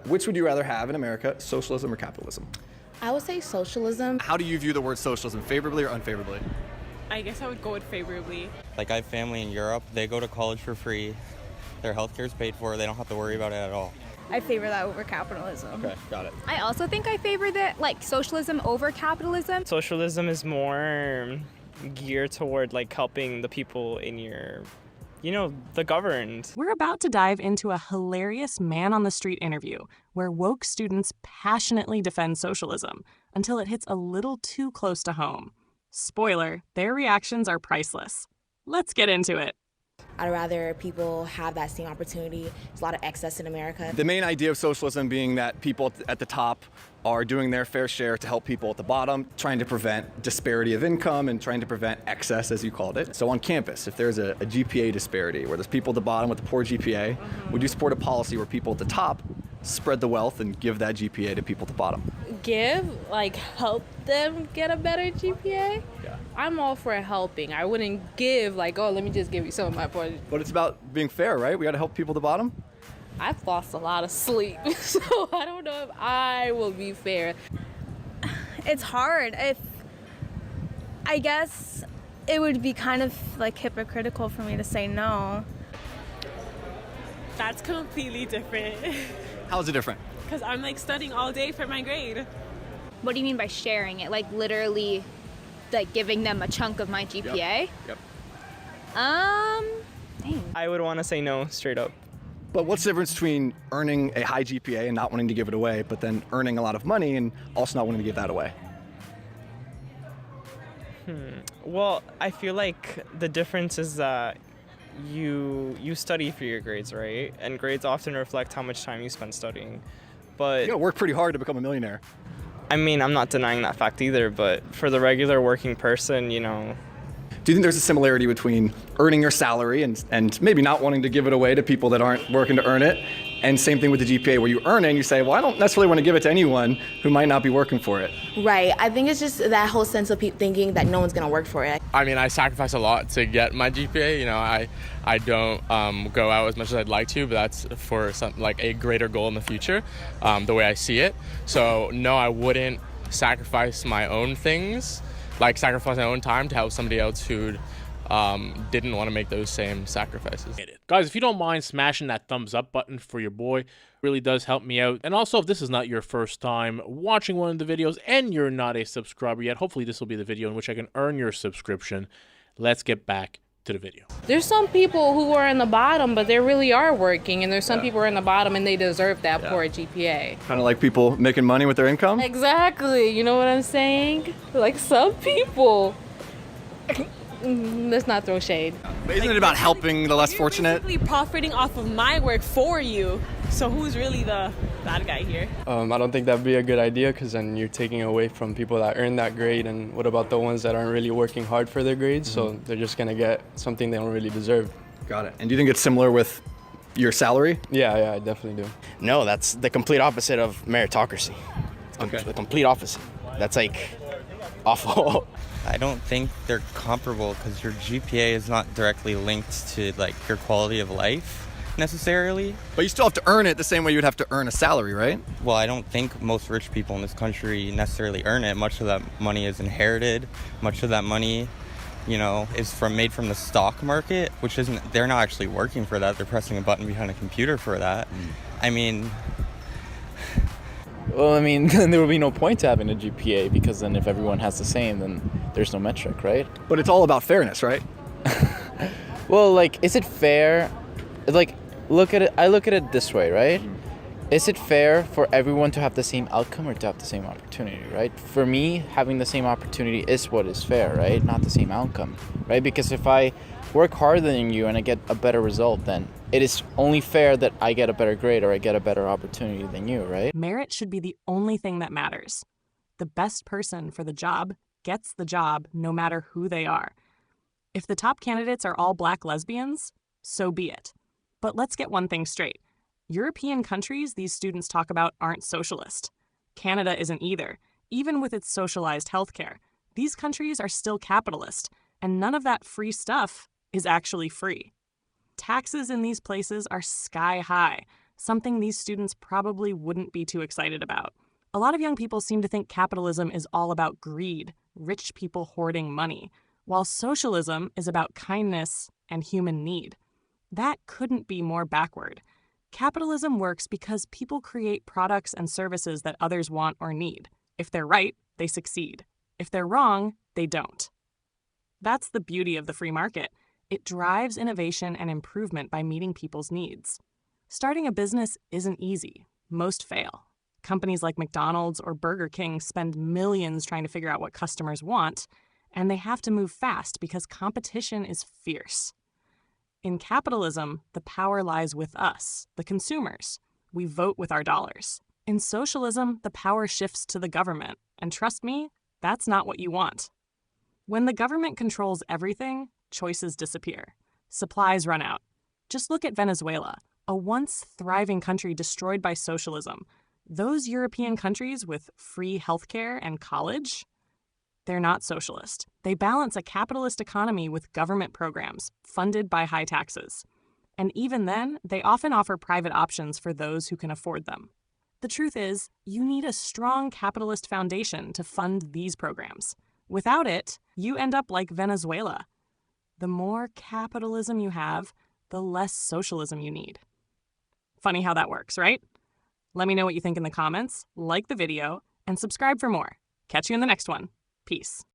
Which would you rather have in America, socialism or capitalism? I would say socialism. How do you view the word socialism, favorably or unfavorably? I guess I would go with favorably. Like, I have family in Europe. They go to college for free. Their healthcare is paid for. They don't have to worry about it at all. I favor that over capitalism. Okay, got it. I also think I favor that, like, socialism over capitalism. Socialism is more geared toward like helping the people in your, the governed. We're about to dive into a hilarious man-on-the-street interview where woke students passionately defend socialism until it hits a little too close to home. Spoiler, their reactions are priceless. Let's get into it. I'd rather people have that same opportunity. There's a lot of excess in America. The main idea of socialism being that people at the top are doing their fair share to help people at the bottom, trying to prevent disparity of income and trying to prevent excess, as you called it. So on campus, if there's a GPA disparity where there's people at the bottom with a poor GPA, would you support a policy where people at the top spread the wealth and give that GPA to people at the bottom? Help them get a better GPA? Yeah. I'm all for helping. I wouldn't give let me just give you some of my points. But it's about being fair, right? We got to help people at the bottom. I've lost a lot of sleep, so I don't know if I will be fair. It's hard. I guess it would be kind of like hypocritical for me to say no. That's completely different. How is it different? Because I'm studying all day for my grade. What do you mean by sharing it? Like, literally, like, giving them a chunk of my GPA? Yep. Dang. I would want to say no, straight up. But what's the difference between earning a high GPA and not wanting to give it away, but then earning a lot of money and also not wanting to give that away? Well, I feel like the difference is that you study for your grades, right? And grades often reflect how much time you spend studying. But You gotta work pretty hard to become a millionaire. I mean, I'm not denying that fact either, but for the regular working person, Do you think there's a similarity between earning your salary and maybe not wanting to give it away to people that aren't working to earn it? And same thing with the GPA, where you earn it and you say, well, I don't necessarily want to give it to anyone who might not be working for it. Right. I think it's just that whole sense of thinking that no one's going to work for it. I mean, I sacrifice a lot to get my GPA. I don't go out as much as I'd like to, but that's for a greater goal in the future, the way I see it. So no, I wouldn't sacrifice my own things, sacrifice my own time to help somebody else who didn't want to make those same sacrifices. Guys, if you don't mind smashing that thumbs up button for your boy, really does help me out. And also, if this is not your first time watching one of the videos and you're not a subscriber yet, hopefully this will be the video in which I can earn your subscription. Let's get back to the video. There's some people who are in the bottom, but they really are working, and there's some people who are in the bottom and they deserve that poor GPA. Kind of like people making money with their income? Exactly. You know what I'm saying? Some people. Let's not throw shade. But isn't it about helping the less fortunate? Basically profiting off of my work for you. So who's really the bad guy here? I don't think that'd be a good idea, because then you're taking away from people that earn that grade. And what about the ones that aren't really working hard for their grades? So they're just going to get something they don't really deserve. Got it. And do you think it's similar with your salary? Yeah, I definitely do. No, that's the complete opposite of meritocracy. It's the complete opposite. That's awful. I don't think they're comparable because your GPA is not directly linked to your quality of life necessarily. But you still have to earn it the same way you'd have to earn a salary, right? Well, I don't think most rich people in this country necessarily earn it. Much of that money is inherited. Much of that money, is made from the stock market, which they're not actually working for that. They're pressing a button behind a computer for that. Well, then there would be no point to having a GPA, because then if everyone has the same, then there's no metric, right? But it's all about fairness, right? Well, is it fair? Look at it. I look at it this way, right? Is it fair for everyone to have the same outcome or to have the same opportunity, right? For me, having the same opportunity is what is fair, right? Not the same outcome, right? Because if I work harder than you and I get a better result, then it is only fair that I get a better grade or I get a better opportunity than you, right? Merit should be the only thing that matters. The best person for the job gets the job no matter who they are. If the top candidates are all black lesbians, so be it. But let's get one thing straight. European countries these students talk about aren't socialist. Canada isn't either. Even with its socialized healthcare, these countries are still capitalist, and none of that free stuff is actually free. Taxes in these places are sky high, something these students probably wouldn't be too excited about. A lot of young people seem to think capitalism is all about greed, rich people hoarding money, while socialism is about kindness and human need. That couldn't be more backward. Capitalism works because people create products and services that others want or need. If they're right, they succeed. If they're wrong, they don't. That's the beauty of the free market. It drives innovation and improvement by meeting people's needs. Starting a business isn't easy. Most fail. Companies like McDonald's or Burger King spend millions trying to figure out what customers want, and they have to move fast because competition is fierce. In capitalism, the power lies with us, the consumers. We vote with our dollars. In socialism, the power shifts to the government, and trust me, that's not what you want. When the government controls everything, choices disappear. Supplies run out. Just look at Venezuela, a once thriving country destroyed by socialism. Those European countries with free healthcare and college, they're not socialist. They balance a capitalist economy with government programs funded by high taxes. And even then, they often offer private options for those who can afford them. The truth is, you need a strong capitalist foundation to fund these programs. Without it, you end up like Venezuela. The more capitalism you have, the less socialism you need. Funny how that works, right? Let me know what you think in the comments, like the video, and subscribe for more. Catch you in the next one. Peace.